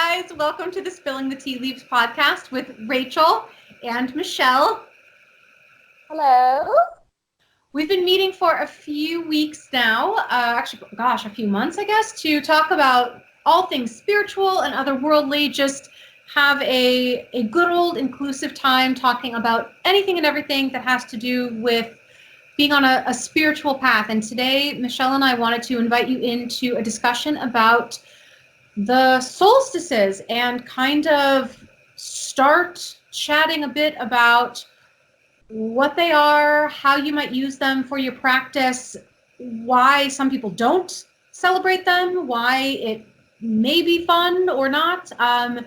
guys. Welcome to the Spilling the Tea Leaves podcast with Rachel and Michelle. Hello. We've been meeting for a few weeks now, a few months, I guess, to talk about all things spiritual and otherworldly. Just have a good old inclusive time talking about anything and everything that has to do with being on a spiritual path. And today, Michelle and I wanted to invite you into a discussion about the solstices and kind of start chatting a bit about what they are, how you might use them for your practice, why some people don't celebrate them, why it may be fun or not. Oh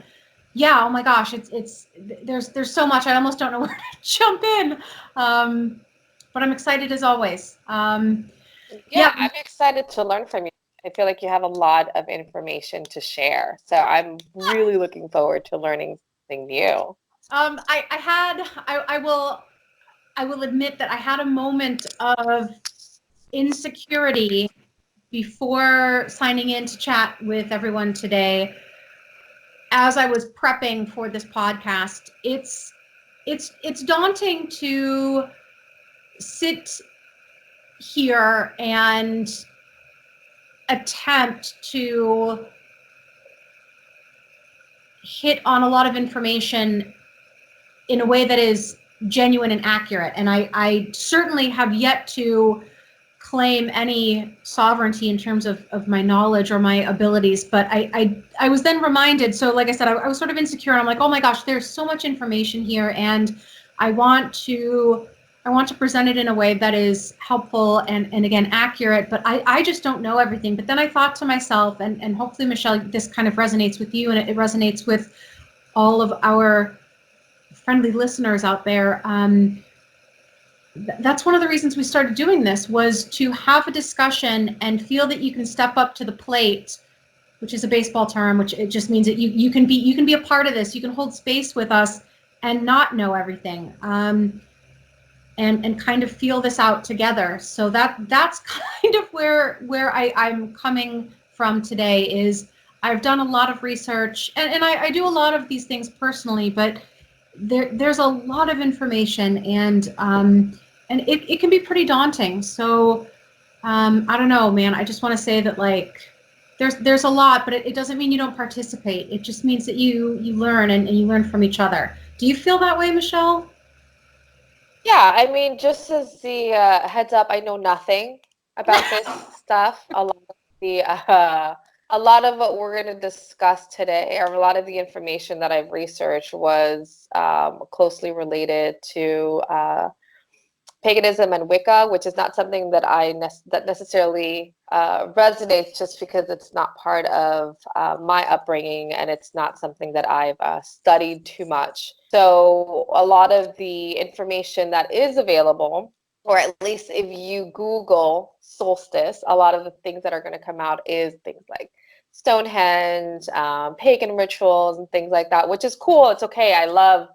my gosh, there's so much. I almost don't know where to jump in, but I'm excited as always. I'm excited to learn from you. I feel like you have a lot of information to share, so I'm really looking forward to learning something new. I will admit that I had a moment of insecurity before signing in to chat with everyone today. As I was prepping for this podcast, it's daunting to sit here and attempt to hit on a lot of information in a way that is genuine and accurate. And I certainly have yet to claim any sovereignty in terms of my knowledge or my abilities. But I was then reminded, so like I said, I was sort of insecure, and I'm like, oh my gosh, there's so much information here, and I want to present it in a way that is helpful and again, accurate, but I just don't know everything. But then I thought to myself, and hopefully, Michelle, this kind of resonates with you, and it resonates with all of our friendly listeners out there. That's one of the reasons we started doing this, was to have a discussion and feel that you can step up to the plate, which is a baseball term, which it just means that you can be a part of this. You can hold space with us and not know everything. And kind of feel this out together. So that's kind of where I'm coming from today. Is I've done a lot of research, and I do a lot of these things personally, but there's a lot of information, and it can be pretty daunting. So I don't know, man. I just want to say that, like, there's a lot, but it doesn't mean you don't participate. It just means that you learn, and you learn from each other. Do you feel that way, Michelle? Yeah, I mean, just as the heads up, I know nothing about this stuff. A lot of what we're going to discuss today, or a lot of the information that I've researched, was closely related to paganism and Wicca, which is not something that that necessarily resonates, just because it's not part of my upbringing, and it's not something that I've studied too much. So a lot of the information that is available, or at least if you Google solstice, a lot of the things that are going to come out is things like Stonehenge, pagan rituals, and things like that, which is cool. It's okay. I love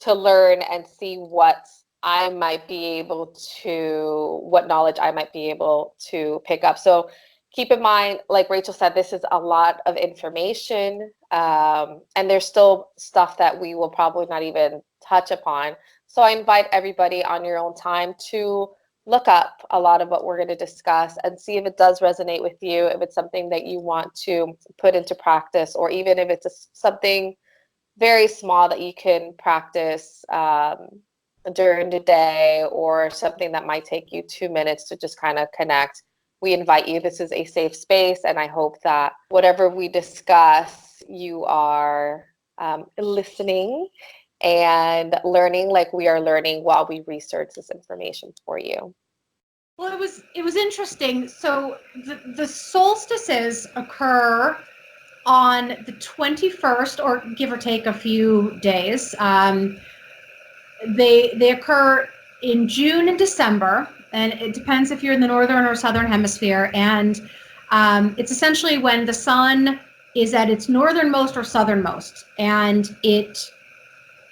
to learn and see what knowledge I might be able to pick up. So keep in mind, like Rachel said, this is a lot of information, and there's still stuff that we will probably not even touch upon. So I invite everybody on your own time to look up a lot of what we're going to discuss and see if it does resonate with you, if it's something that you want to put into practice, or even if it's something very small that you can practice during the day, or something that might take you 2 minutes to just kind of connect. We invite you. This is a safe space, and I hope that whatever we discuss, you are listening and learning like we are learning while we research this information for you. Well, it was interesting. So the solstices occur on the 21st, or give or take a few days. They occur in June and December, and it depends if you're in the northern or southern hemisphere. And it's essentially when the sun is at its northernmost or southernmost, and it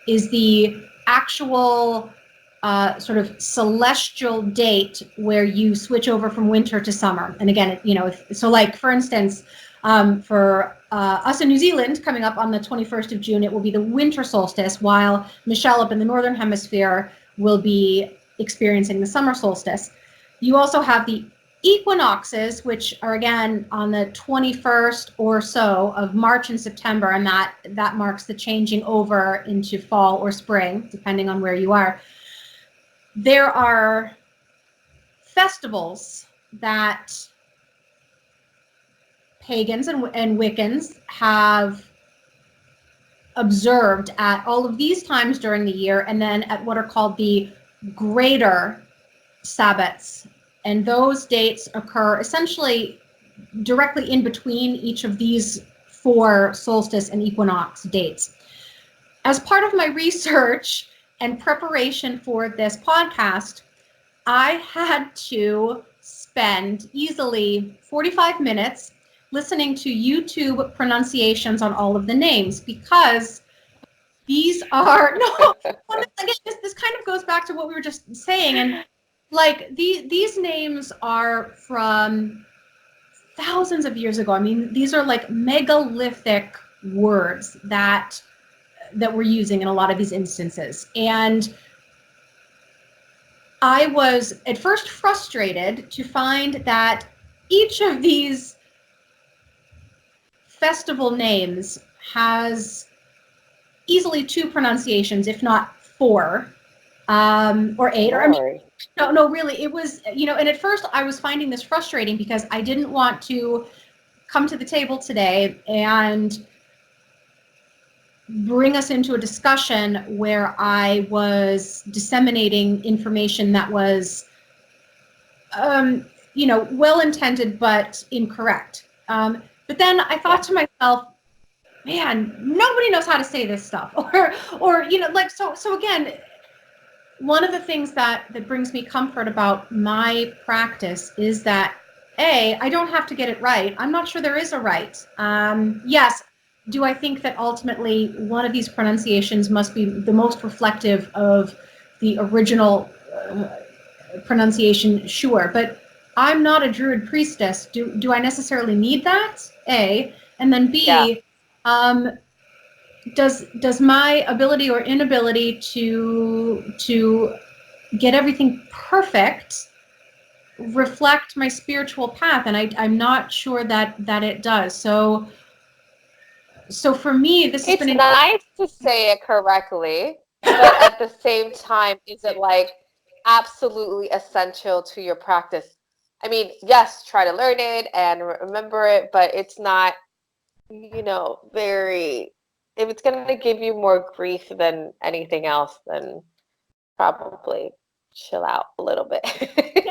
is the actual sort of celestial date where you switch over from winter to summer. And again, so like, for instance, For us in New Zealand, coming up on the 21st of June, it will be the winter solstice, while Michelle up in the Northern Hemisphere will be experiencing the summer solstice. You also have the equinoxes, which are again on the 21st or so of March and September, and that marks the changing over into fall or spring, depending on where you are. There are festivals that pagans and Wiccans have observed at all of these times during the year, and then at what are called the greater Sabbats. And those dates occur essentially directly in between each of these 4 solstice and equinox dates. As part of my research and preparation for this podcast, I had to spend easily 45 minutes listening to YouTube pronunciations on all of the names, because these are again, this kind of goes back to what we were just saying, and like these names are from thousands of years ago. I mean, these are like megalithic words that we're using in a lot of these instances. And I was at first frustrated to find that each of these festival names has easily 2 pronunciations, if not 4, or 8. Or I mean, no, really, it was, and at first I was finding this frustrating because I didn't want to come to the table today and bring us into a discussion where I was disseminating information that was, well-intended but incorrect. But then I thought to myself, man, nobody knows how to say this stuff, or so again, one of the things that brings me comfort about my practice is that I don't have to get it right. I'm not sure there is a right. Yes, do I think that ultimately one of these pronunciations must be the most reflective of the original pronunciation? Sure, but I'm not a Druid priestess. Do I necessarily need that? A, and then B. Yeah. Does my ability or inability to get everything perfect reflect my spiritual path? And I'm not sure that it does. So for me, this has been... It's nice to say it correctly, but at the same time, is it like absolutely essential to your practice? I mean, yes, try to learn it and remember it, but it's not, very... If it's going to give you more grief than anything else, then probably chill out a little bit,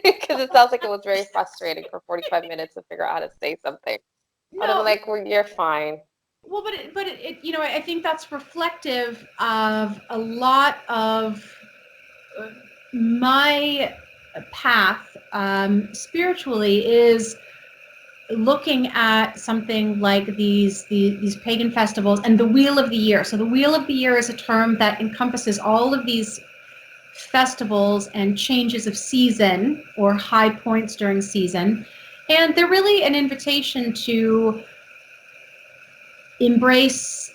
because it sounds like it was very frustrating for 45 minutes to figure out how to say something. No. I'm like, well, you're fine. Well, but it I think that's reflective of a lot of my path spiritually, is looking at something like these pagan festivals and the Wheel of the Year. So the Wheel of the Year is a term that encompasses all of these festivals and changes of season, or high points during season. And they're really an invitation to embrace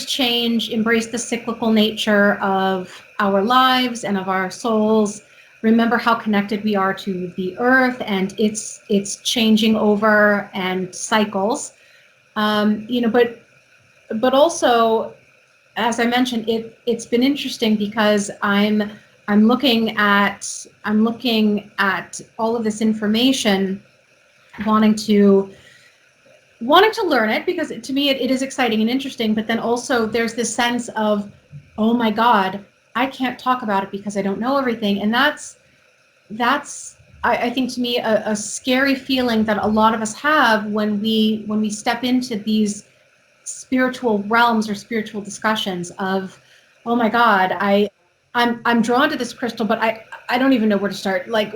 change, embrace the cyclical nature of our lives and of our souls. Remember how connected we are to the earth and its changing over and cycles. But also, as I mentioned, it's been interesting because I'm looking at all of this information, wanting to learn it, because to me it is exciting and interesting, but then also there's this sense of, oh my God, I can't talk about it because I don't know everything. And that's I think, to me, a scary feeling that a lot of us have when we step into these spiritual realms or spiritual discussions of, oh my God, I'm drawn to this crystal, but I don't even know where to start. Like,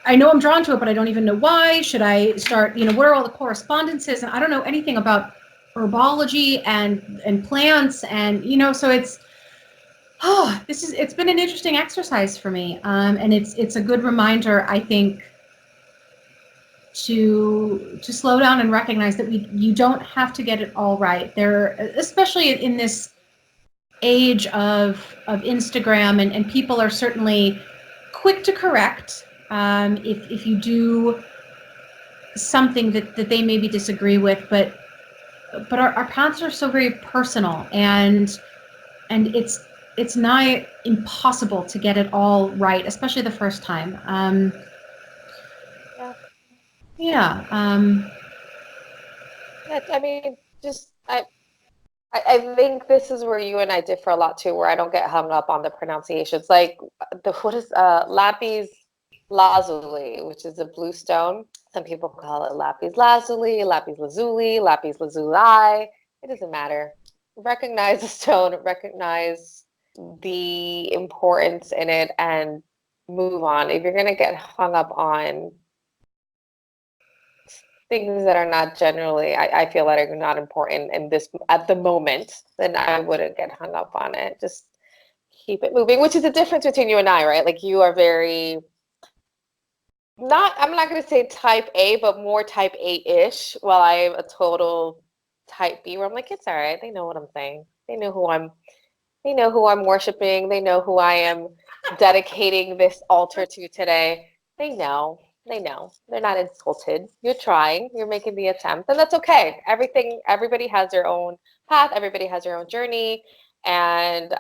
I know I'm drawn to it, but I don't even know why. Should I start, what are all the correspondences? And I don't know anything about herbology and plants, and, so it's been an interesting exercise for me. And it's a good reminder, I think, to slow down and recognize that you don't have to get it all right. There, especially in this age of Instagram, and people are certainly quick to correct if you do something that they maybe disagree with, but our paths are so very personal, and it's nigh impossible to get it all right, especially the first time. Yeah. I mean, just I think this is where you and I differ a lot too, where I don't get hung up on the pronunciations. Like what is lapis lazuli, which is a blue stone. Some people call it lapis lazuli, lapis lazuli, lapis lazuli. It doesn't matter. Recognize the stone, recognize the importance in it, and move on. If you're gonna get hung up on things that are not generally, I feel that are not important in this at the moment, then I wouldn't get hung up on it. Just keep it moving, which is the difference between you and I, right? Like you are very I'm not going to say type A, but more type A-ish, while I am a total type B, where I'm like, it's all right. They know what I'm saying. They know who I'm worshiping. They know who I am dedicating this altar to today. They know. They know. They're not insulted. You're trying. You're making the attempt, and that's okay. Everybody has their own path. Everybody has their own journey, and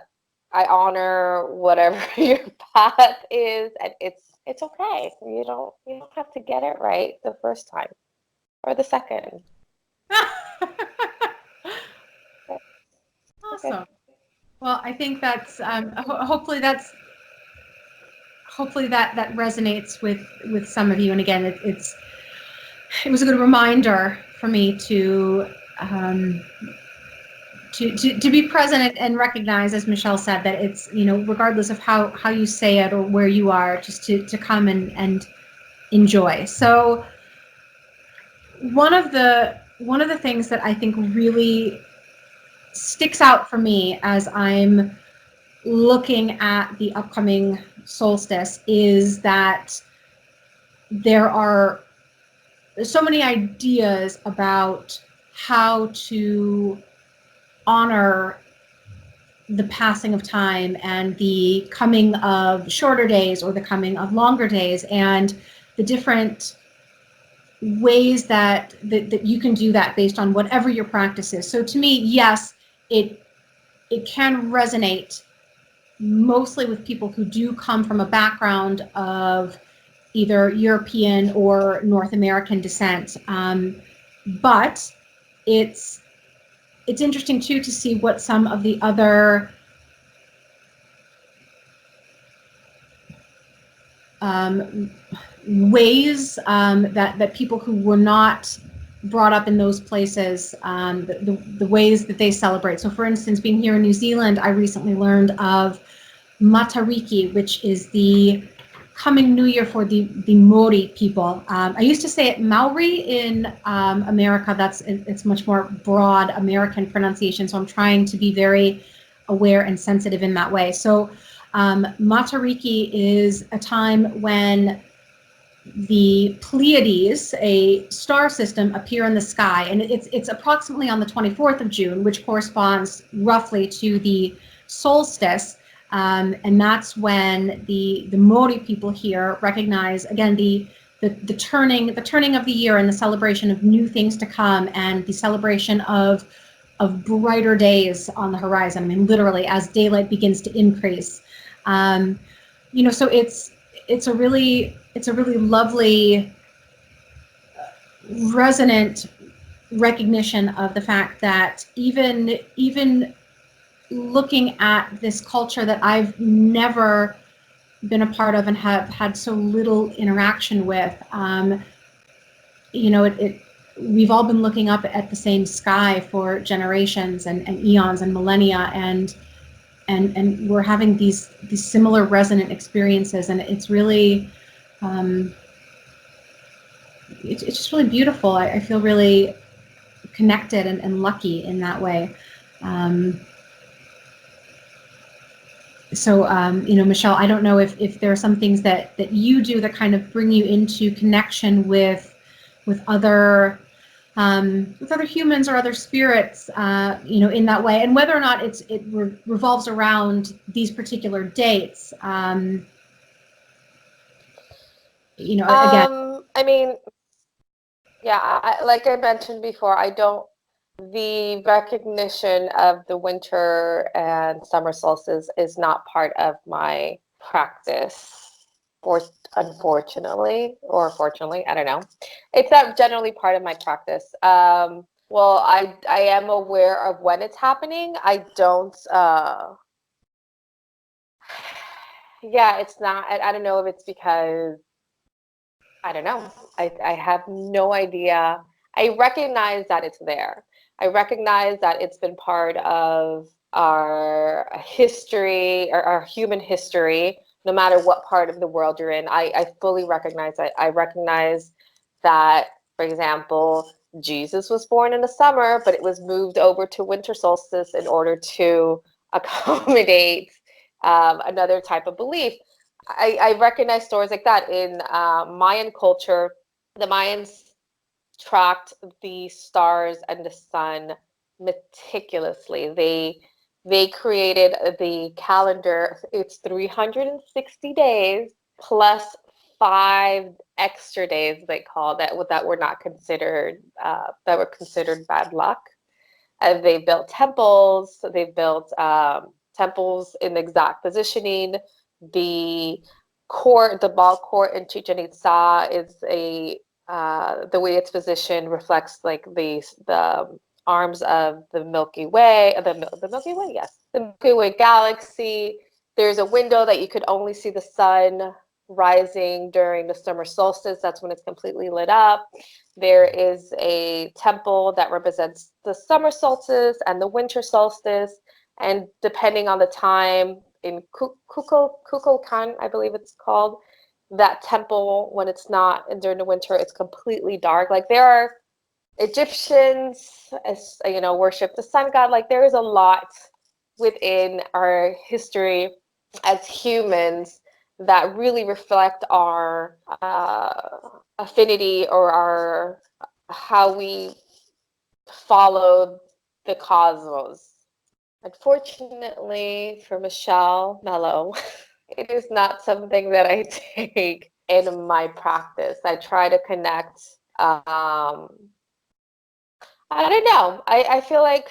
I honor whatever your path is, and it's okay. You don't have to get it right the first time or the second. Awesome. Okay. Well, I think that's hopefully that resonates with some of you. And again, it was a good reminder for me to be present and recognize, as Michelle said, that it's, regardless of how you say it or where you are, just to come and enjoy. So one of the things that I think really sticks out for me as I'm looking at the upcoming solstice is that there are so many ideas about how to honor the passing of time and the coming of shorter days or the coming of longer days, and the different ways that you can do that based on whatever your practice is. So to me, yes, it can resonate mostly with people who do come from a background of either European or North American descent. But it's interesting too to see what some of the other ways that people who were not brought up in those places, the ways that they celebrate. So for instance, being here in New Zealand, I recently learned of Matariki, which is the coming New Year for the Maori people. I used to say it Maori in America. It's much more broad American pronunciation, so I'm trying to be very aware and sensitive in that way. So Matariki is a time when the Pleiades, a star system, appear in the sky, and it's approximately on the 24th of June, which corresponds roughly to the solstice. And that's when the Maori people here recognize again the turning of the year and the celebration of new things to come, and the celebration of brighter days on the horizon. I mean, literally as daylight begins to increase. So it's a really lovely resonant recognition of the fact that even looking at this culture that I've never been a part of and have had so little interaction with, we've all been looking up at the same sky for generations and eons and millennia, and we're having these similar resonant experiences, and it's really it's just really beautiful. I feel really connected and lucky in that way. So, Michelle, I don't know if there are some things that you do that kind of bring you into connection with with other humans or other spirits, in that way, and whether or not it revolves around these particular dates. Again. I mean, yeah, like I mentioned before, the recognition of the winter and summer solstice is not part of my practice, or unfortunately, or fortunately, I don't know. It's not generally part of my practice. Well, I am aware of when it's happening. I don't, yeah, it's not, I don't know if it's because, I don't know. I have no idea. I recognize that it's there. I recognize that it's been part of our history, or our human history, no matter what part of the world you're in. I fully recognize that. I recognize that, for example, Jesus was born in the summer, but it was moved over to winter solstice in order to accommodate another type of belief. I recognize stories like that in Mayan culture. The Mayans tracked the stars and the sun meticulously. They created the calendar. It's 360 days plus 5 extra days, they call that were not considered that were considered bad luck. They built temples. They built temples in exact positioning. The the ball court in Chichen Itza is the way it's positioned reflects like the arms of the Milky Way, the Milky Way, yes, the Milky Way galaxy. There's a window that you could only see the sun rising during the summer solstice. That's when it's completely lit up. There is a temple that represents the summer solstice and the winter solstice. And depending on the time, in Kukulkan, I believe it's called, that temple, when it's not during the winter, it's completely dark. Like, there are Egyptians, as you know, worship the sun god. Like, there is a lot within our history as humans that really reflect our affinity, or our how we follow the cosmos. Unfortunately for Michelle Mello, it is not something that I take in my practice. I try to connect. I don't know. I feel like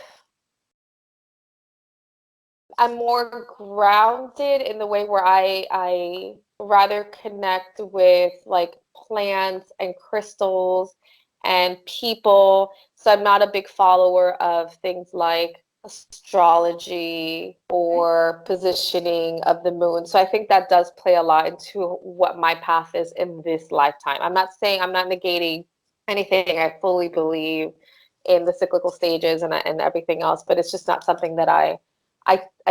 I'm more grounded in the way where I rather connect with like plants and crystals and people. So I'm not a big follower of things like astrology or positioning of the moon. So I think that does play a lot into what my path is in this lifetime. I'm not negating anything. I fully believe in the cyclical stages and everything else, but it's just not something that I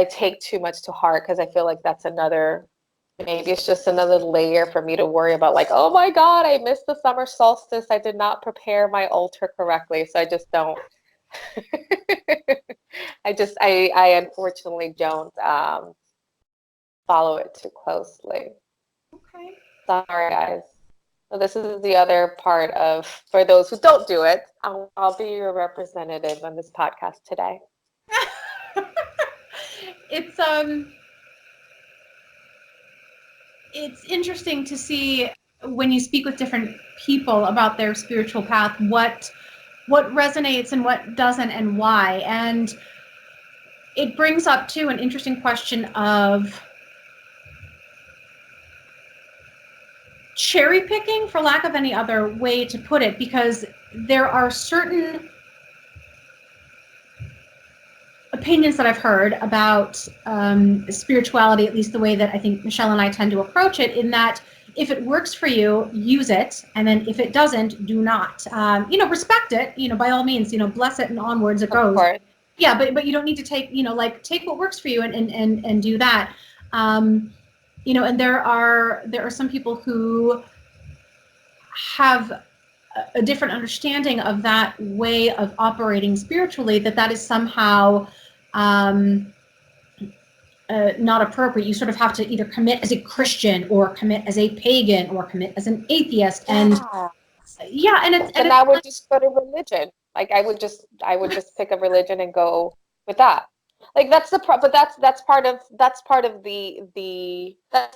take too much to heart, because I feel like that's maybe it's just another layer for me to worry about, like, oh my God, I missed the summer solstice. I did not prepare my altar correctly. So I just don't, I unfortunately don't follow it too closely. Okay. Sorry, guys. So this is the other part of, for those who don't do it, I'll be your representative on this podcast today. It's interesting to see when you speak with different people about their spiritual path, what resonates and what doesn't, and why. And it brings up too an interesting question of cherry picking, for lack of any other way to put it, because there are certain opinions that I've heard about spirituality, at least the way that I think Michelle and I tend to approach it, in that if it works for you, use it, and then if it doesn't, do not. Respect it, by all means, bless it, and onwards it goes. Yeah, but you don't need to take, take what works for you and do that. And there are some people who have a different understanding of that way of operating spiritually, that is somehow not appropriate. You sort of have to either commit as a Christian, or commit as a pagan, or commit as an atheist. And Yeah, and then I would just go to religion. Like I would just pick a religion and go with that. Like that's but that's part of that's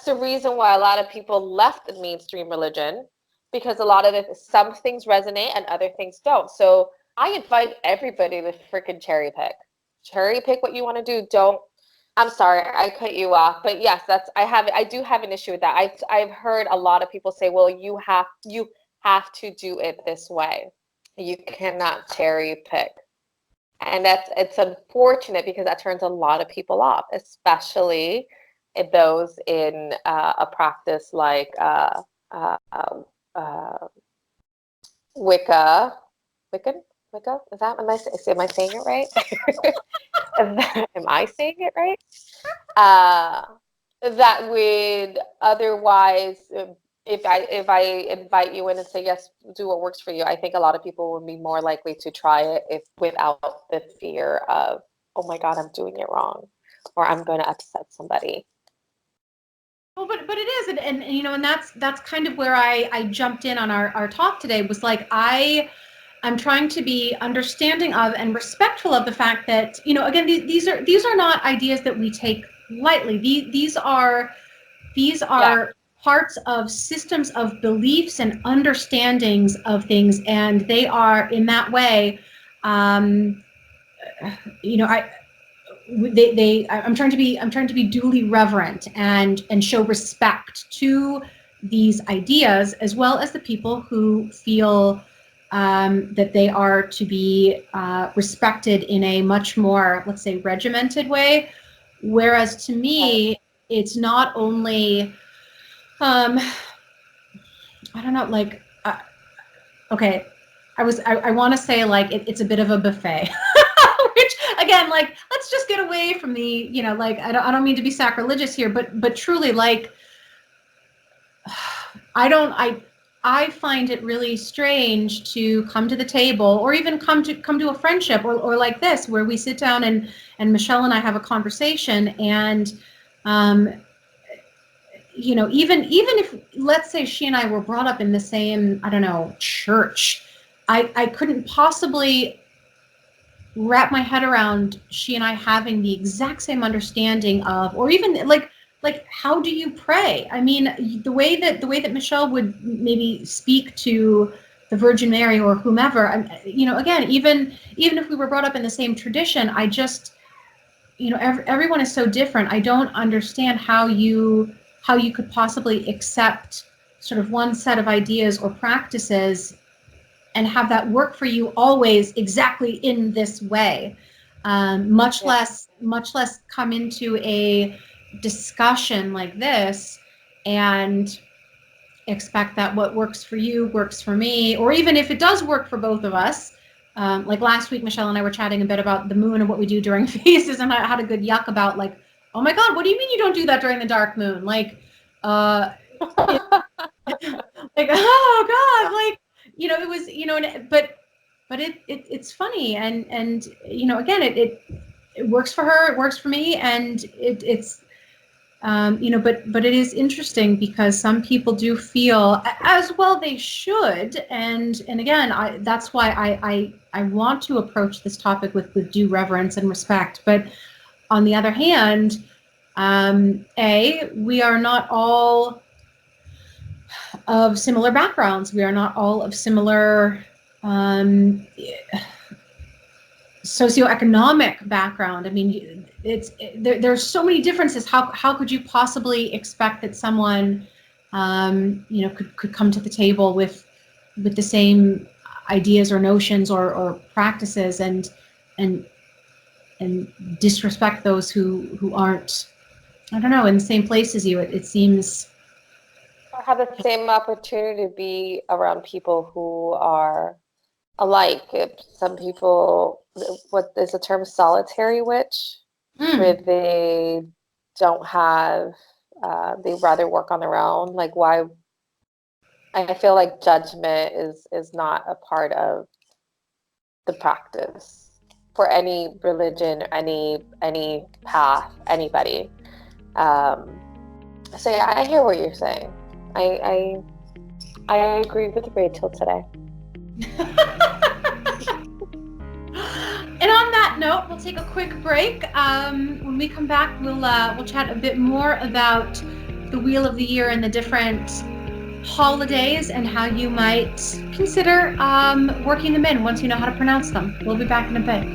the reason why a lot of people left the mainstream religion, because a lot of some things resonate and other things don't. So I invite everybody to freaking cherry pick. Cherry pick what you want to do. Don't. I'm sorry, I cut you off, but yes, I do have an issue with that. I've heard a lot of people say, well, you have to do it this way. You cannot cherry pick. And it's unfortunate because that turns a lot of people off, especially those in a practice like uh, uh, Wicca. Wiccan? Wicca? Is that, am I saying it right? Am I saying it right? That would otherwise, if I invite you in and say yes, do what works for you, I think a lot of people would be more likely to try it if without the fear of, oh my God, I'm doing it wrong, or I'm going to upset somebody. Well, but it is, and you know, and that's kind of where I jumped in on our talk today, was like I'm trying to be understanding of and respectful of the fact that, you know, again, these are not ideas that we take lightly. These are parts of systems of beliefs and understandings of things, and they are in that way, you know, I'm trying to be duly reverent and show respect to these ideas, as well as the people who feel that they are to be respected in a much more, let's say, regimented way. Whereas to me, it's not only, I don't know, like, okay, I want to say like it's a bit of a buffet. Which again, like, let's just get away from the, you know, like, I don't mean to be sacrilegious here, but truly, like, I find it really strange to come to the table, or even come to a friendship, or like this, where we sit down and Michelle and I have a conversation, and you know, even if, let's say, she and I were brought up in the same, I don't know, church, I couldn't possibly wrap my head around she and I having the exact same understanding of, or even like how do you pray? I mean, the way that Michelle would maybe speak to the Virgin Mary or whomever, you know, again, even if we were brought up in the same tradition, I just, you know, everyone is so different. I don't understand how you could possibly accept sort of one set of ideas or practices and have that work for you always exactly in this way. Much less come into a discussion like this and expect that what works for you works for me, or even if it does work for both of us. Like last week, Michelle and I were chatting a bit about the moon and what we do during feasts, and I had a good yuck about, like, oh my God, what do you mean you don't do that during the dark moon? Like, like, oh God, like, you know, it was, you know, but it's funny, and you know, again, it works for her, it works for me, and it's you know, but it is interesting because some people do feel, as well they should, and again, that's why I want to approach this topic with due reverence and respect. But on the other hand, we are not all of similar backgrounds. We are not all of similar socioeconomic background. I mean, there's so many differences. How could you possibly expect that someone, you know, could come to the table with the same ideas or notions or practices, and disrespect those who aren't, I don't know, in the same place as you? It seems. Or have the same opportunity to be around people who are alike. Some people, what is the term, solitary witch, where they don't have, they rather work on their own. Like, why? I feel like judgment is not a part of the practice for any religion, any path, anybody. So yeah, I hear what you're saying. I I agree with Rachel today. And on that note, we'll take a quick break. When we come back, we'll chat a bit more about the Wheel of the Year and the different holidays and how you might consider working them in once you know how to pronounce them. We'll be back in a bit.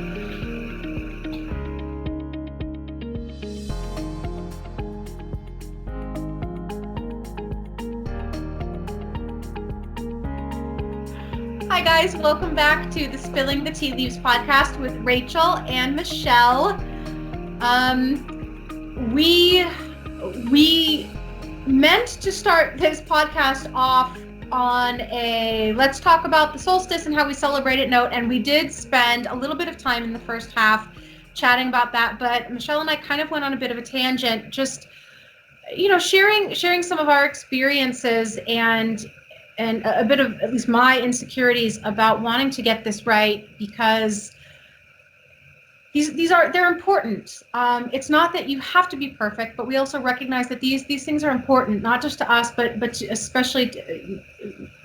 Hi guys, welcome back to the Spilling the Tea Leaves podcast with Rachel and Michelle. We meant to start this podcast off on a let's talk about the solstice and how we celebrate it note, and we did spend a little bit of time in the first half chatting about that, but Michelle and I kind of went on a bit of a tangent, just sharing some of our experiences and a bit of at least my insecurities about wanting to get this right, because they're important. It's not that you have to be perfect, but we also recognize that these things are important, not just to us, but especially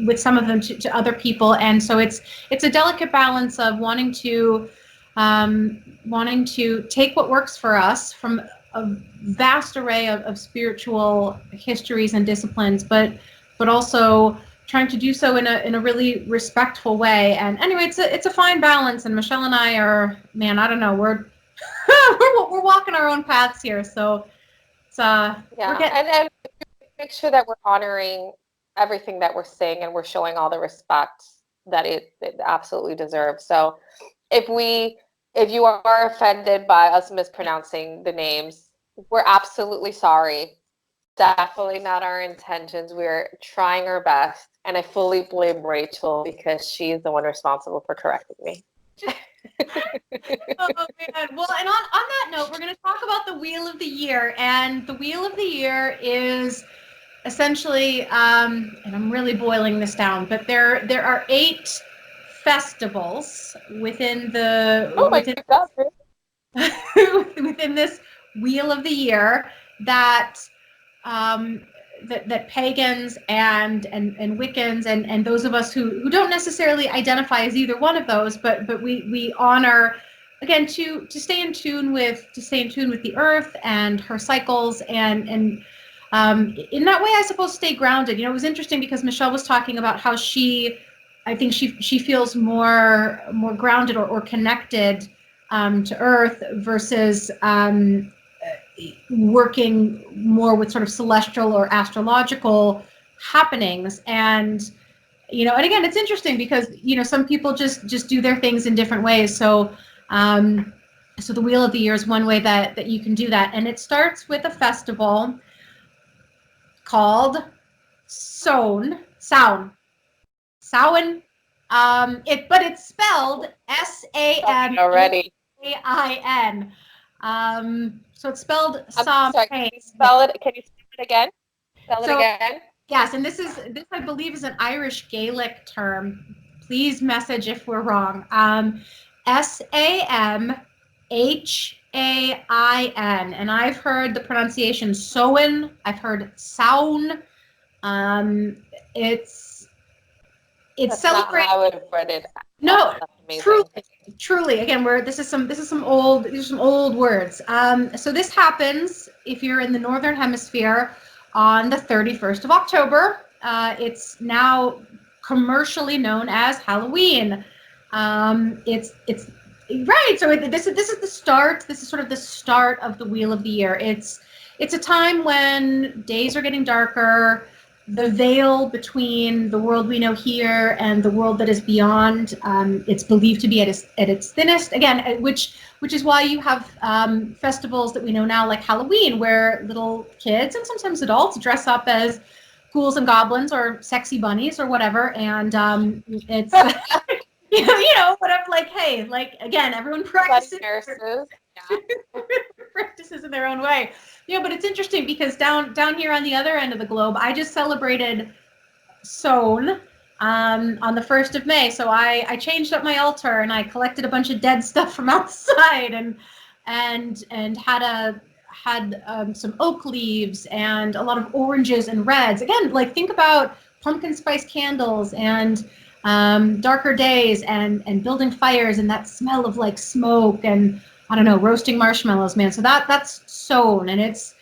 with some of them to other people. And so it's a delicate balance of wanting to take what works for us from a vast array of spiritual histories and disciplines, but also trying to do so in a really respectful way. And anyway, it's a fine balance. And Michelle and I are, man, I don't know, we're we're walking our own paths here. So it's and make sure that we're honoring everything that we're saying and we're showing all the respect that it absolutely deserves. So if you are offended by us mispronouncing the names, we're absolutely sorry. Definitely not our intentions. We're trying our best. And I fully blame Rachel because she's the one responsible for correcting me. Oh, man. Well, and on that note, we're going to talk about the Wheel of the Year. And the Wheel of the Year is essentially, and I'm really boiling this down, but there are 8 festivals within within this Wheel of the Year that that pagans and Wiccans and those of us who don't necessarily identify as either one of those, but we honor, again, to stay in tune with the earth and her cycles, and in that way, I suppose, stay grounded. It was interesting because Michelle was talking about how I think she feels more grounded or connected to earth versus working more with sort of celestial or astrological happenings. And and again, it's interesting because some people just do their things in different ways. So the Wheel of the Year is one way that you can do that, and it starts with a festival called Samhain. But it's spelled Samhain. Already. So it's spelled Samhain. Can you spell it again? Spell it again. Yes, and this I believe is an Irish Gaelic term. Please message if we're wrong. Samhain, and I've heard the pronunciation Soin. I've heard Soun. It's celebrated. I would have read it. No, truly. Again, this is some old words. So this happens if you're in the Northern Hemisphere on the 31st of October. It's now commercially known as Halloween. It's right. So this is the start. This is sort of the start of the Wheel of the Year. It's a time when days are getting darker. The veil between the world we know here and the world that is beyond, it's believed to be at its thinnest. Again, which is why you have festivals that we know now, like Halloween, where little kids and sometimes adults dress up as ghouls and goblins or sexy bunnies or whatever, and it's whatever. Like, hey, like, again, everyone practices. Practices in their own way. But it's interesting because down here on the other end of the globe, I just celebrated Sown on the 1st of May. So I changed up my altar and I collected a bunch of dead stuff from outside and had some oak leaves and a lot of oranges and reds. Again, like, think about pumpkin spice candles and darker days and building fires and that smell of like smoke and I don't know, roasting marshmallows, man. So that's sown, and it's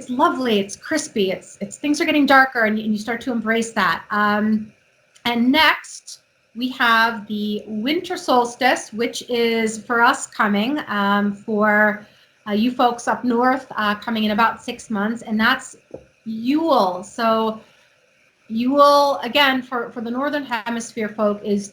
lovely. It's crispy. It's things are getting darker, and you start to embrace that. And next we have the winter solstice, which is for us coming for you folks up north coming in about 6 months, and that's Yule. So Yule, again, for the Northern Hemisphere folk, is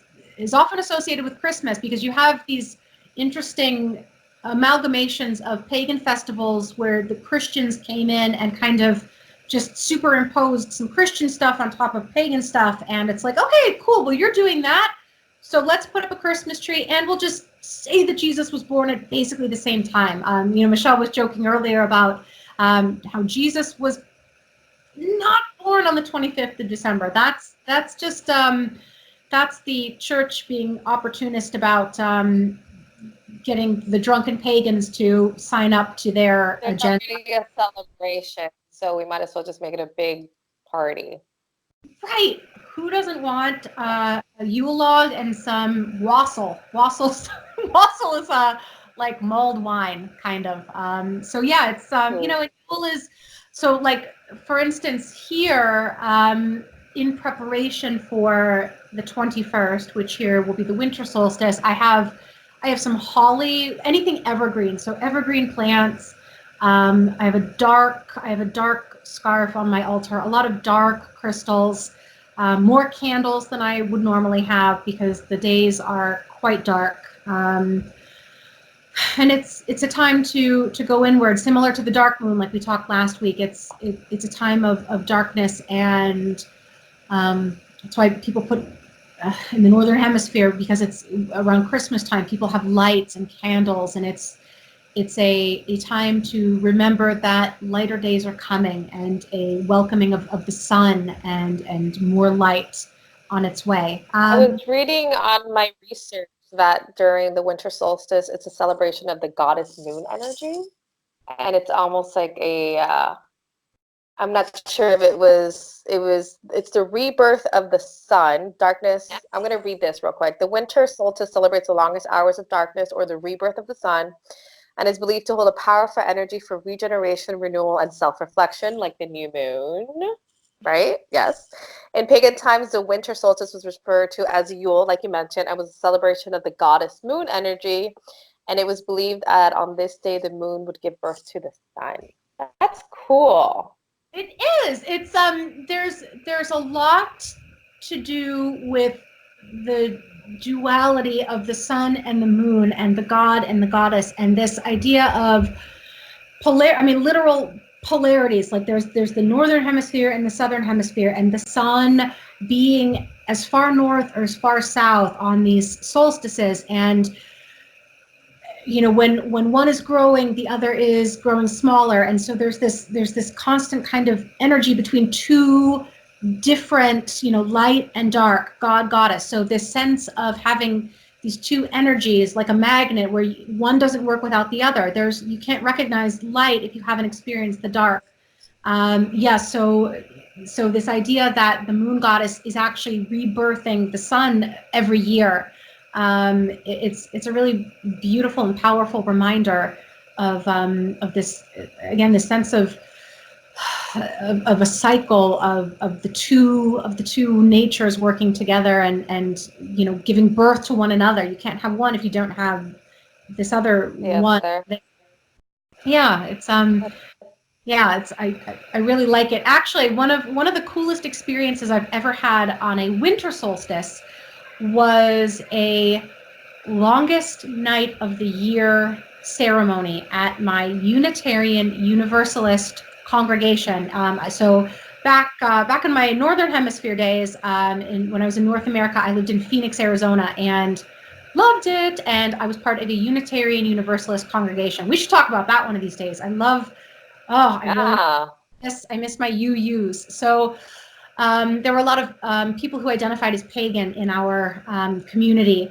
often associated with Christmas because you have these interesting amalgamations of pagan festivals where the Christians came in and kind of just superimposed some Christian stuff on top of pagan stuff. And it's like, okay, cool, well, you're doing that. So let's put up a Christmas tree and we'll just say that Jesus was born at basically the same time. Michelle was joking earlier about how Jesus was not born on the 25th of December. That's just that's the church being opportunist about getting the drunken pagans to sign up to their agenda. They're a celebration, so we might as well just make it a big party. Right. Who doesn't want a Yule log and some wassail? Wassail is like mulled wine, kind of. So yeah, it's Yule is so like for instance here in preparation for the 21st, which here will be the winter solstice. I have some holly, anything evergreen. So evergreen plants. I have a dark scarf on my altar, a lot of dark crystals, more candles than I would normally have because the days are quite dark. And it's a time to go inward, similar to the dark moon, like we talked last week. It's a time of darkness, and that's why people put in the Northern Hemisphere, because it's around Christmas time, people have lights and candles, and it's a time to remember that lighter days are coming and a welcoming of the sun and more light on its way. I was reading on my research that during the winter solstice, it's a celebration of the goddess moon energy. And it's almost like I'm not sure if it's the rebirth of the sun, darkness. I'm going to read this real quick. The winter solstice celebrates the longest hours of darkness or the rebirth of the sun, and is believed to hold a powerful energy for regeneration, renewal, and self-reflection, like the new moon, right? Yes. In pagan times, the winter solstice was referred to as Yule, like you mentioned, and was a celebration of the goddess moon energy, and it was believed that on this day, the moon would give birth to the sun. That's cool. It is. It's there's a lot to do with the duality of the sun and the moon and the god and the goddess, and this idea of literal polarities. Like there's the northern hemisphere and the southern hemisphere, and the sun being as far north or as far south on these solstices, and when one is growing, the other is growing smaller, and so there's this constant kind of energy between two different, light and dark, god, goddess. So this sense of having these two energies like a magnet, where one doesn't work without the other. You can't recognize light if you haven't experienced the dark. So this idea that the moon goddess is actually rebirthing the sun every year, it's a really beautiful and powerful reminder of this, again, this sense of a cycle of the two natures working together and giving birth to one another. You can't have one if you don't have this other one. I really like it. Actually, one of the coolest experiences I've ever had on a winter solstice was a longest night of the year ceremony at my Unitarian Universalist congregation. So back in my Northern Hemisphere days, when I was in North America, I lived in Phoenix, Arizona, and loved it. And I was part of a Unitarian Universalist congregation. We should talk about that one of these days. I miss my UUs. So there were a lot of people who identified as pagan in our community,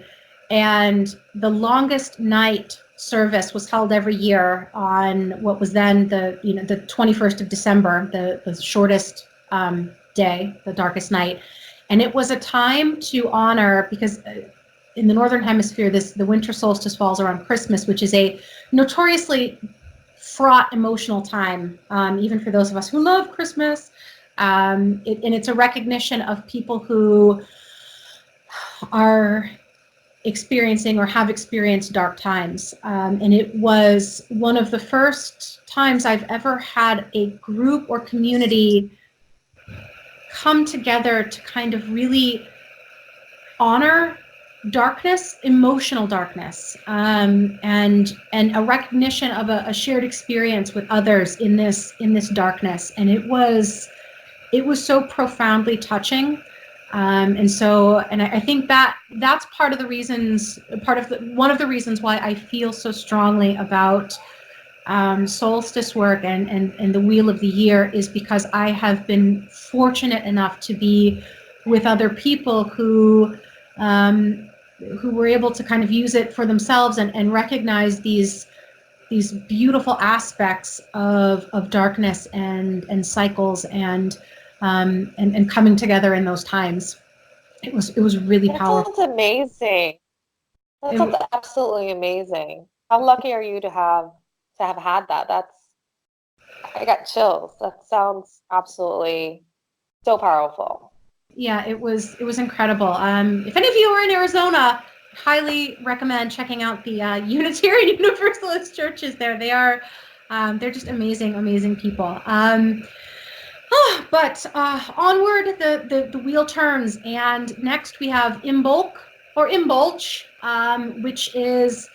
and the longest night service was held every year on what was then the 21st of December, the shortest day, the darkest night. And it was a time to honor, because in the Northern Hemisphere, the winter solstice falls around Christmas, which is a notoriously fraught emotional time, even for those of us who love Christmas. And it's a recognition of people who are experiencing or have experienced dark times. And it was one of the first times I've ever had a group or community come together to kind of really honor darkness, emotional darkness, and a recognition of a shared experience with others in this darkness. And it was so profoundly touching. And I think that's one of the reasons why I feel so strongly about solstice work and the Wheel of the Year, is because I have been fortunate enough to be with other people who were able to kind of use it for themselves and recognize these beautiful aspects of darkness and cycles and coming together in those times. It was really powerful. That sounds amazing. That sounds absolutely amazing. How lucky are you to have had that? I got chills. That sounds absolutely so powerful. Yeah, it was incredible. If any of you are in Arizona, highly recommend checking out the Unitarian Universalist churches there. They're just amazing people. But onward the wheel turns, and next we have Imbolc or Imbolc, which is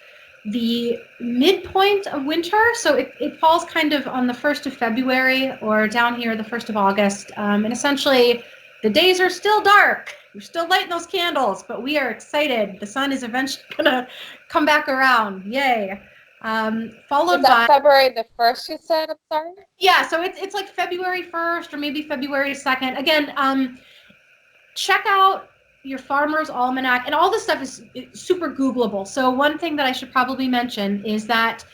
the midpoint of winter. So it falls kind of on the 1st of February, or down here the 1st of August. And essentially the days are still dark. We're still lighting those candles, but we are excited. The sun is eventually gonna come back around. Yay. Followed by February the 1st, you said? I'm sorry? Yeah, so it's like February 1st or maybe February 2nd. Again, check out your Farmer's Almanac, and all this stuff is super Googleable. So one thing that I should probably mention is that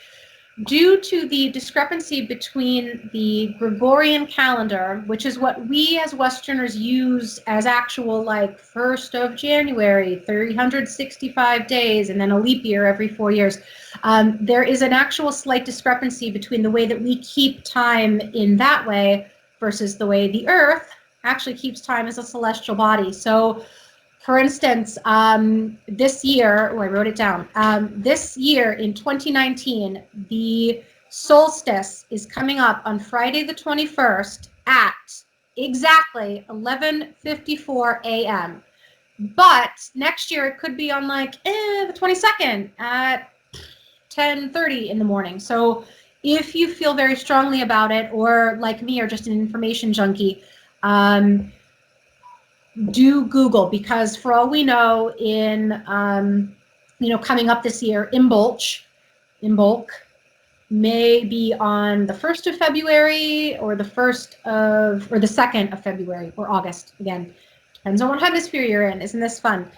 due to the discrepancy between the Gregorian calendar, which is what we as Westerners use as actual like 1st of January, 365 days, and then a leap year every 4 years, there is an actual slight discrepancy between the way that we keep time in that way versus the way the Earth actually keeps time as a celestial body. So for instance, this year, I wrote it down, this year in 2019, the solstice is coming up on Friday the 21st at exactly 11:54 a.m. But next year it could be on like the 22nd at 10:30 in the morning. So if you feel very strongly about it, or like me, or just an information junkie, do Google, because for all we know, in coming up this year, Imbolc may be on the 1st of February, or the 2nd of February, or August. Again, depends on what hemisphere you're in. Isn't this fun?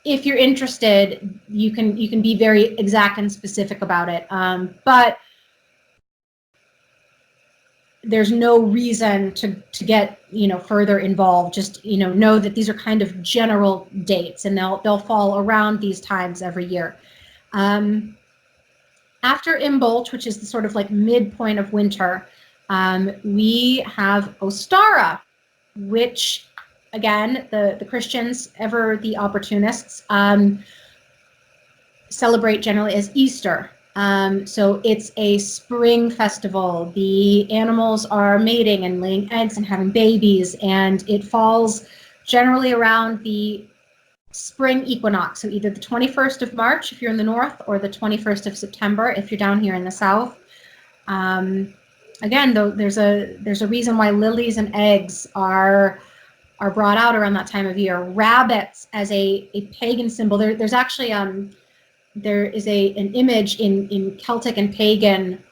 If you're interested, you can be very exact and specific about it. But there's no reason to get further involved. Just know that these are kind of general dates, and they'll fall around these times every year. After Imbolc, which is the sort of like midpoint of winter, we have Ostara, which again the Christians, ever the opportunists, celebrate generally as Easter. So it's a spring festival. The animals are mating and laying eggs and having babies, and it falls generally around the spring equinox. So either the 21st of March if you're in the north, or the 21st of September if you're down here in the south. Again, though, there's a reason why lilies and eggs are brought out around that time of year. Rabbits as a pagan symbol. There's actually there is an image in Celtic and pagan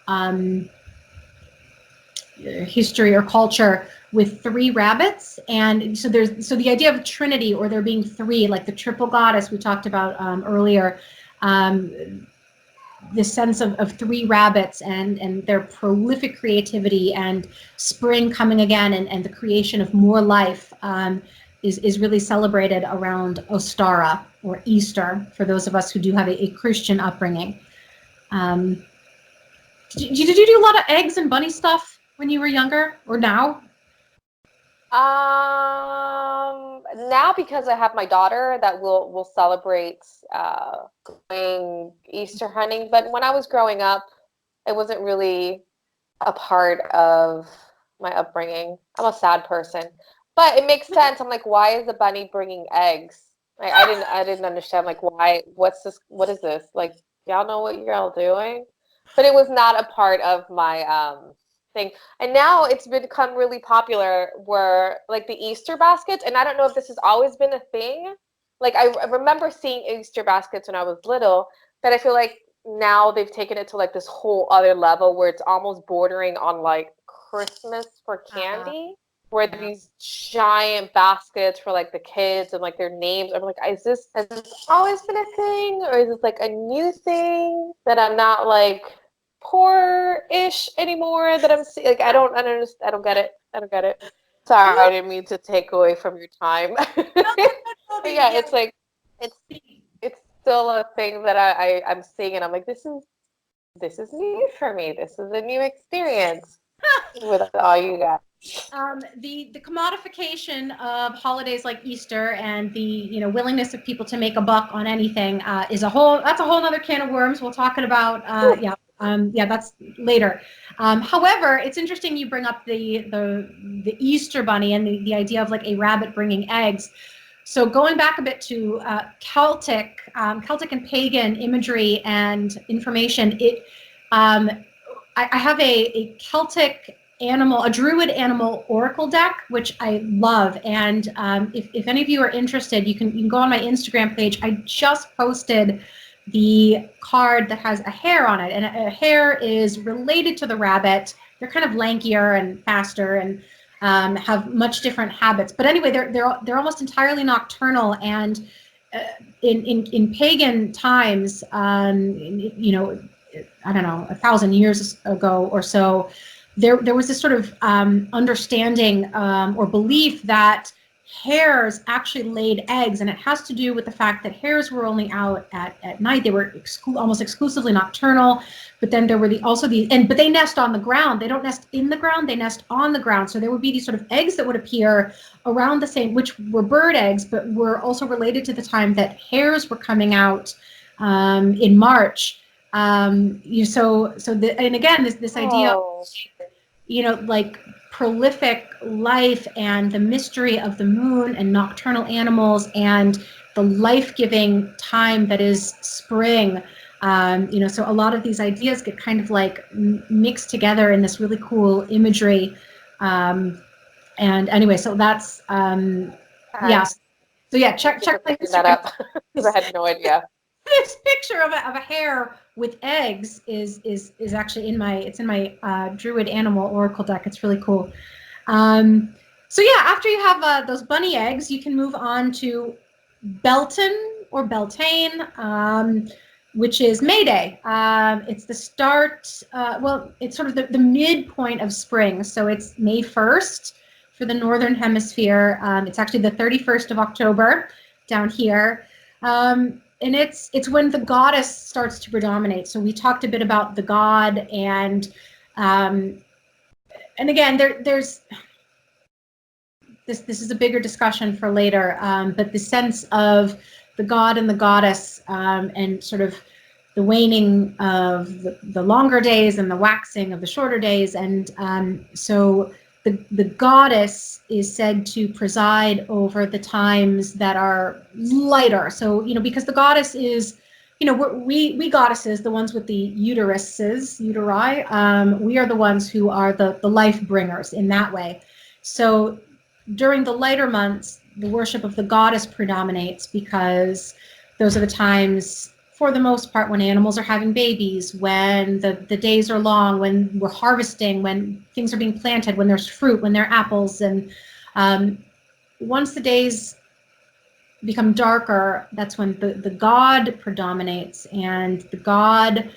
history or culture with 3 rabbits, and so the idea of Trinity, or there being 3, like the triple goddess we talked about earlier. this sense of three rabbits and their prolific creativity and spring coming again and the creation of more life is really celebrated around Ostara or Easter for those of us who do have a Christian upbringing. Did you do a lot of eggs and bunny stuff when you were younger or now? Now because I have my daughter that will celebrate going Easter hunting, but when I was growing up, it wasn't really a part of my upbringing. I'm a sad person, but it makes sense. I'm like, why is the bunny bringing eggs? Like, I didn't understand. Like, why? What's this? What is this? Like, y'all know what y'all doing? But it was not a part of my thing. And now it's become really popular where like the Easter baskets, and I don't know if this has always been a thing. Like I remember seeing Easter baskets when I was little, but I feel like now they've taken it to like this whole other level where it's almost bordering on like Christmas for candy, where these giant baskets for like the kids and like their names. I'm like, has this always been a thing, or is this like a new thing that I'm not like poor-ish anymore? That I'm like, I don't understand. I don't get it. I don't get it. Sorry, I didn't mean to take away from your time. But yeah, it's like it's still a thing that I'm seeing, and I'm like, this is new for me. This is a new experience with all you guys. The commodification of holidays like Easter and the willingness of people to make a buck on anything that's a whole other can of worms. We'll talk about that's later. However, it's interesting you bring up the Easter bunny and the idea of like a rabbit bringing eggs. So going back a bit to Celtic and pagan imagery and information, I have a Celtic a druid animal oracle deck, which I love. And if any of you are interested, you can go on my Instagram page. I just posted the card that has a hare on it, and a hare is related to the rabbit. They're kind of lankier and faster and have much different habits. But anyway, they're almost entirely nocturnal. And in pagan times, I don't know, 1,000 years ago or so, there was this sort of understanding or belief that hares actually laid eggs, and it has to do with the fact that hares were only out at night. They were almost exclusively nocturnal. But then there were but they nest on the ground. They don't nest in the ground, they nest on the ground. So there would be these sort of eggs that would appear around the same, which were bird eggs, but were also related to the time that hares were coming out in March. And again, this idea of, like prolific life and the mystery of the moon and nocturnal animals and the life-giving time that is spring. So a lot of these ideas get kind of like mixed together in this really cool imagery. And anyway, so that's yeah. So yeah, check that up because I had no idea. This picture of a hare with eggs is actually in my druid animal oracle deck. It's really cool. So yeah, after you have those bunny eggs, you can move on to Beltane or Beltane, which is May Day. It's the start. It's sort of the midpoint of spring. So it's May 1st for the northern hemisphere. It's actually the 31st of October down here. And it's when the goddess starts to predominate. So we talked a bit about the god, and again, there's this is a bigger discussion for later. But the sense of the god and the goddess, and sort of the waning of the longer days and the waxing of the shorter days, and so the goddess is said to preside over the times that are lighter. So, because the goddess is, we goddesses, the ones with the uteri, we are the ones who are the life bringers in that way. So during the lighter months, the worship of the goddess predominates because those are the times, for the most part, when animals are having babies, when the days are long, when we're harvesting, when things are being planted, when there's fruit, when there are apples. And once the days become darker, that's when the god predominates. And the god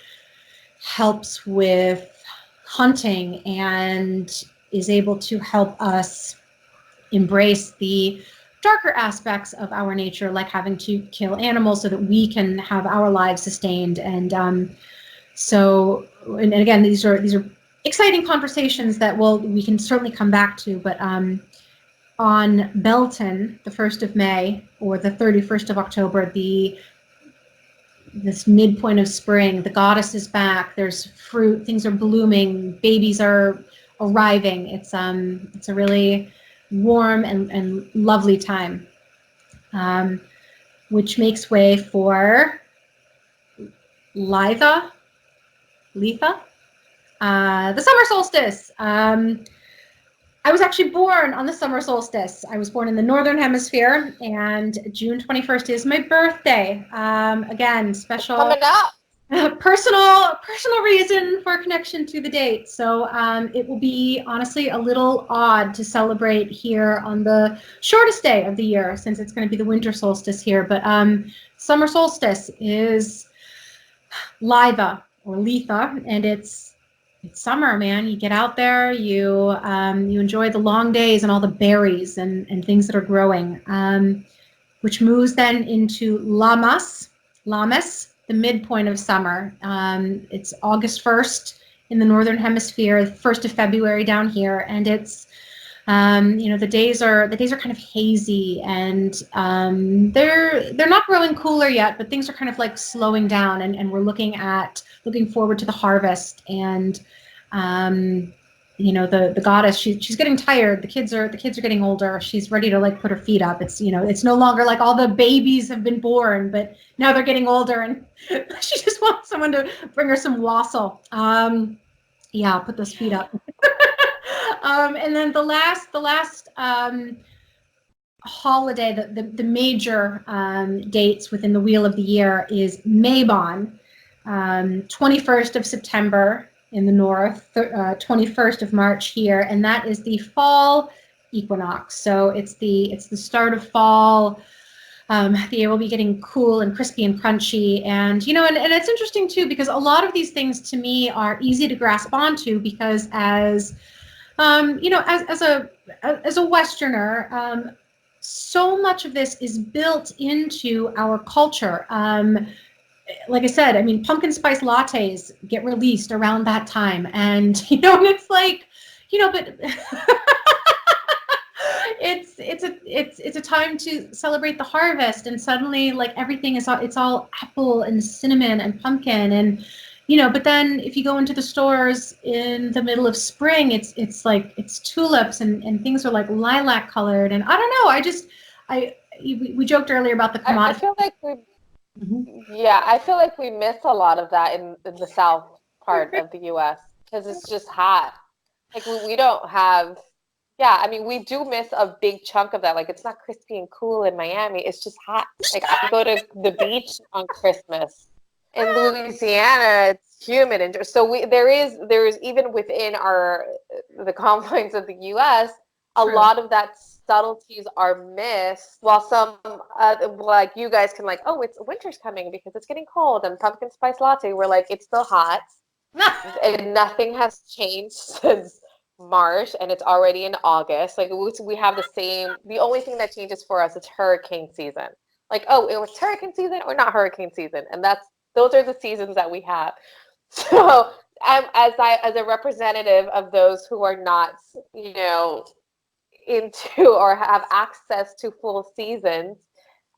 helps with hunting and is able to help us embrace the darker aspects of our nature, like having to kill animals so that we can have our lives sustained. And and again, these are exciting conversations that we can certainly come back to. But on Belton, the 1st of May or the 31st of October, this midpoint of spring, the goddess is back. There's fruit, things are blooming, babies are arriving. It's a really warm and lovely time, which makes way for Litha, the summer solstice. I was actually born on the summer solstice. I was born in the northern hemisphere, and June 21st is my birthday. Again, special Coming up. personal reason for connection to the date. So it will be honestly a little odd to celebrate here on the shortest day of the year, since it's going to be the winter solstice here. But summer solstice is Litha, and it's summer, man. You get out there, you enjoy the long days and all the berries and things that are growing, which moves then into Lammas, the midpoint of summer. It's August 1st in the northern hemisphere, 1st of February down here, and it's the days are kind of hazy, and they're not growing cooler yet, but things are kind of like slowing down, and we're looking forward to the harvest. And the goddess, she's getting tired. The kids are getting older. She's ready to like put her feet up. It's it's no longer like all the babies have been born, but now they're getting older, and she just wants someone to bring her some wassail. Put those feet up. And then the last holiday, the major dates within the wheel of the year is Mabon, 21st of September in the north, 21st of March here, and that is the fall equinox. So it's the start of fall. The air will be getting cool and crispy and crunchy, and and it's interesting too, because a lot of these things to me are easy to grasp onto, because as as a Westerner, so much of this is built into our culture. Like I said, I mean, pumpkin spice lattes get released around that time, and and it's like, but it's a time to celebrate the harvest, and suddenly like everything is it's all apple and cinnamon and pumpkin, and but then if you go into the stores in the middle of spring, it's like it's tulips and things are like lilac colored, and I don't know. We joked earlier about the commodity. I feel like I feel like we miss a lot of that in the south part of the U.S. because it's just hot. Like we don't have. Yeah, I mean, we do miss a big chunk of that. Like, it's not crispy and cool in Miami. It's just hot. Like, I go to the beach on Christmas. In Louisiana, it's humid, and so there is even within the confines of the U.S. a lot of that subtleties are missed. While some like you guys can like, oh, it's winter's coming because it's getting cold, and pumpkin spice latte, we're like, it's still hot, and nothing has changed since March, and it's already in August. Like we have the same. The only thing that changes for us is hurricane season. Like, oh, it was hurricane season or not hurricane season, and those are the seasons that we have. So, as a representative of those who are not, into or have access to full seasons,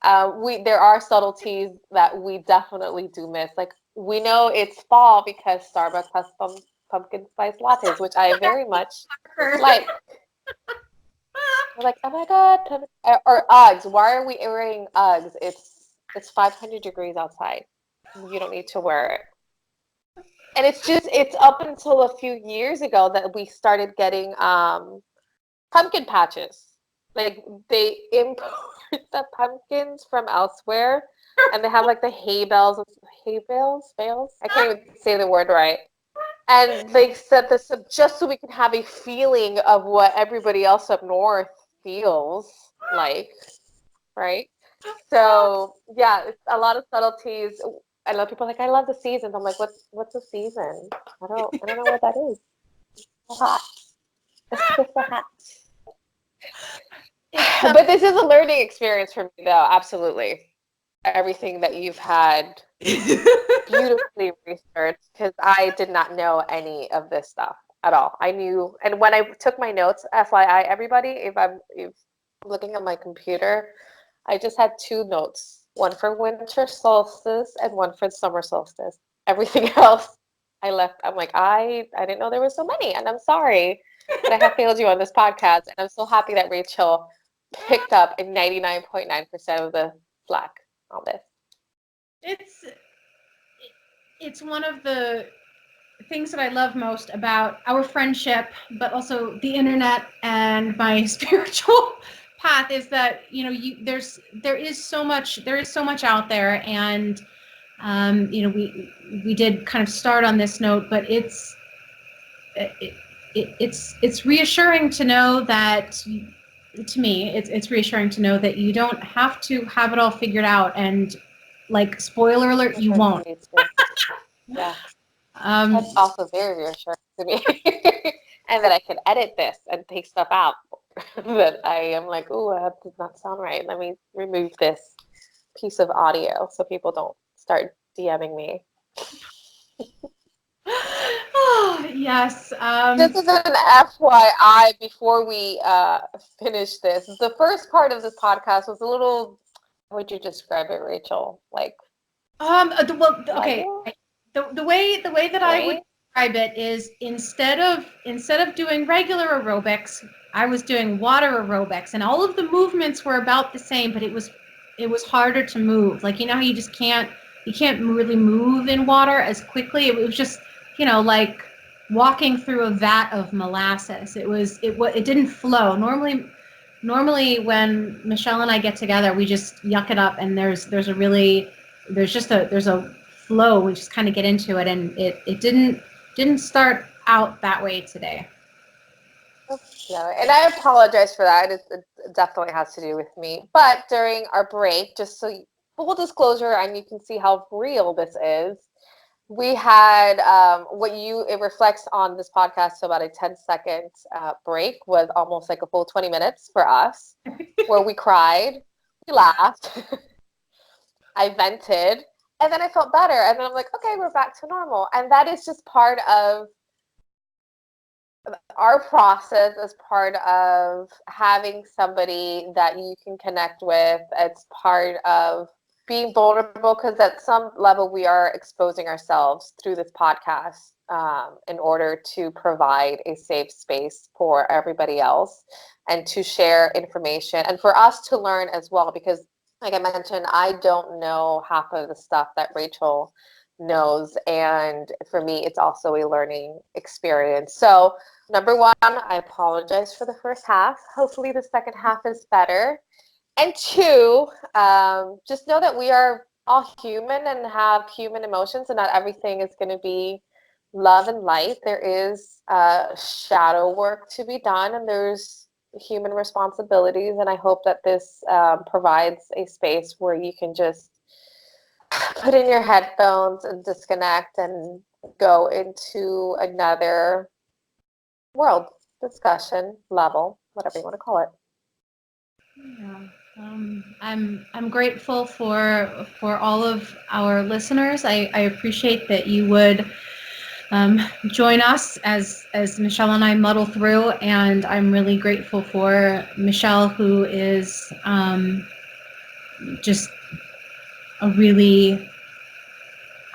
there are subtleties that we definitely do miss. Like, we know it's fall because Starbucks has some pumpkin spice lattes, which I very much like. We're like, oh my god, or Uggs. Why are we wearing Uggs? It's 500 degrees outside. You don't need to wear it. And it's up until a few years ago that we started getting pumpkin patches. Like, they import the pumpkins from elsewhere, and they have like the hay bales. I can't even say the word right. And they set this up just so we can have a feeling of what everybody else up north feels like, right? So yeah, it's a lot of subtleties. I love people like, I love the seasons. I'm like, what's a season? I don't know what that is. So hot. It's just so hot. But this is a learning experience for me, though. Absolutely. Everything that you've had beautifully researched, because I did not know any of this stuff at all. I knew, and when I took my notes, FYI, everybody, if looking at my computer, I just had 2 notes, one for winter solstice and one for summer solstice. Everything else I left. I'm like, I didn't know there were so many, and I'm sorry that I have failed you on this podcast. And I'm so happy that Rachel picked up in 99.9% of the slack on this. It's one of the things that I love most about our friendship, but also the internet and my spiritual path is that, you know, there is so much out there, and you know, we did kind of start on this note, but it's reassuring to know that, to me, it's reassuring to know that you don't have to have it all figured out, and like, spoiler alert, you won't. Yeah. That's also very reassuring to me. And that I can edit this and take stuff out that I am like, oh, that does not sound right. Let me remove this piece of audio so people don't start DMing me. Oh, yes. Just as an FYI, before we finish this, the first part of this podcast was a little, how would you describe it, Rachel? Like, well, okay. The way that I would describe it is, instead of doing regular aerobics, I was doing water aerobics, and all of the movements were about the same, but it was harder to move. Like, you know how you can't really move in water as quickly. It was just, you know, like walking through a vat of molasses. It didn't flow. Normally when Michelle and I get together, we just yuck it up, and there's a flow. We just kind of get into it, and it didn't start out that way today. Yeah, and I apologize for that. It definitely has to do with me. But during our break, just so full disclosure, and you can see how real this is, we had it reflects on this podcast. So about a 10-second break was almost like a full 20 minutes for us, where we cried, we laughed, I vented, and then I felt better. And then I'm like, okay, we're back to normal. And that is just part of our process, as part of having somebody that you can connect with. It's part of being vulnerable, because at some level we are exposing ourselves through this podcast in order to provide a safe space for everybody else, and to share information, and for us to learn as well, because like I mentioned, I don't know half of the stuff that Rachel knows, and for me it's also a learning experience. So number one, I apologize for the first half. Hopefully the second half is better. And 2, just know that we are all human and have human emotions, and not everything is going to be love and light. There is shadow work to be done, and there's human responsibilities. And I hope that this provides a space where you can just put in your headphones and disconnect and go into another world, discussion, level, whatever you want to call it. Yeah. I'm grateful for all of our listeners. I appreciate that you would join us as Michelle and I muddle through, and I'm really grateful for Michelle, who is just a really,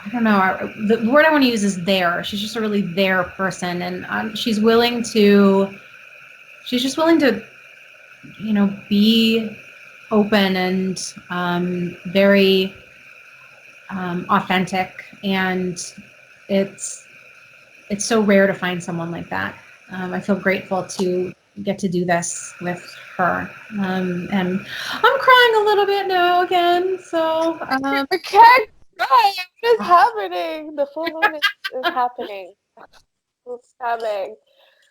I don't know, the word I want to use is there. She's just a really there person, and she's just willing to, you know, be open and very authentic, and it's so rare to find someone like that. I feel grateful to get to do this with her, and I'm crying a little bit now again. So I can't cry. What is happening? The full moon is happening. It's coming.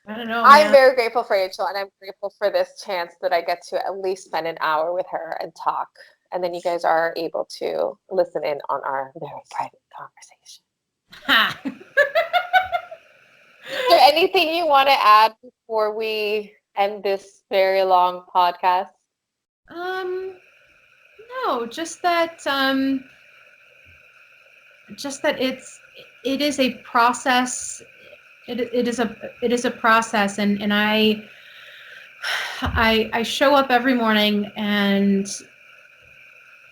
I don't know, I'm man. very grateful for Rachel, and I'm grateful for this chance that I get to at least spend an hour with her and talk. and then you guys are able to listen in on our very private conversation. Ha. Is there anything you want to add before we end this very long podcast? No, just that it is a process. It is a process, and I show up every morning and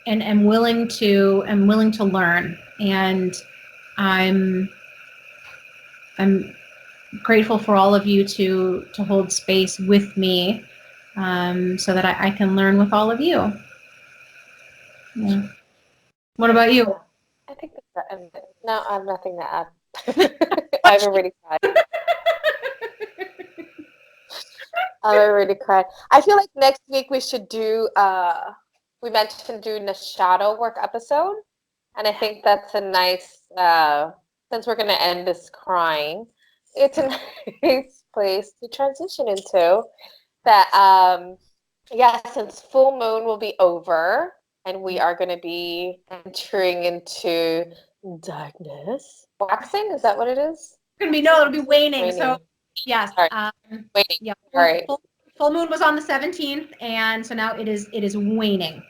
am willing to learn, and I'm grateful for all of you to hold space with me, so that I can learn with all of you. Yeah. What about you? I think that's it. No, I have nothing to add. I've already cried. I've already cried. I feel like next week we should do, we mentioned doing a shadow work episode. And I think that's a nice, since we're going to end this crying, it's a nice place to transition into that. Yeah, since full moon will be over and we are going to be entering into darkness. Waxing, is that what it is? It'll be waning. So yes. Waiting. Yeah. All right. Full moon was on the 17th, and so now it is waning.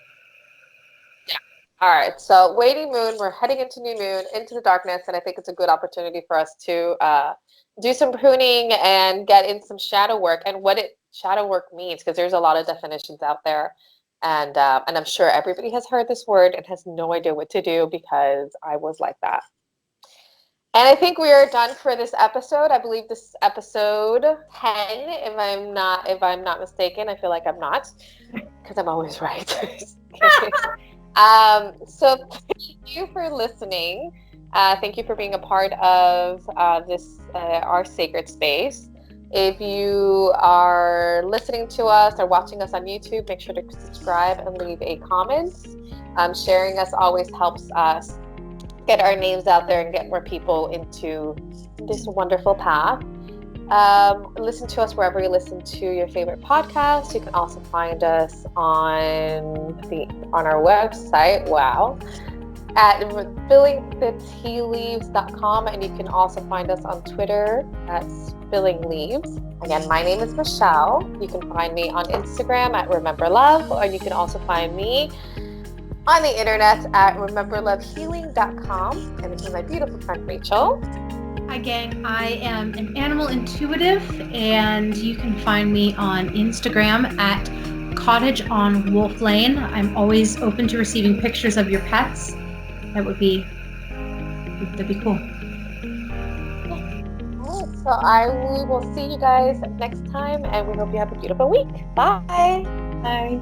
Yeah. All right. So waning moon, we're heading into new moon, into the darkness, and I think it's a good opportunity for us to do some pruning and get in some shadow work and what shadow work means, because there's a lot of definitions out there. And I'm sure everybody has heard this word and has no idea what to do, because I was like that. And I think we are done for this episode. I believe this is episode 10, if I'm not mistaken. I feel like I'm not, because I'm always right. So thank you for listening. Thank you for being a part of this our sacred space. If you are listening to us or watching us on YouTube, make sure to subscribe and leave a comment. Sharing us always helps us get our names out there and get more people into this wonderful path. Listen to us wherever you listen to your favorite podcast. You can also find us on our website. Wow. At spillingthetealeaves.com, and you can also find us on Twitter at spillingleaves. Again, my name is Michelle. You can find me on Instagram at rememberlove, or you can also find me on the internet at rememberlovehealing.com. And this is my beautiful friend Rachel. Hi gang, I am an animal intuitive, and you can find me on Instagram at CottageonWolfLane. I'm always open to receiving pictures of your pets. That'd be cool. Alright, so we will see you guys next time, and we hope you have a beautiful week. Bye. Bye.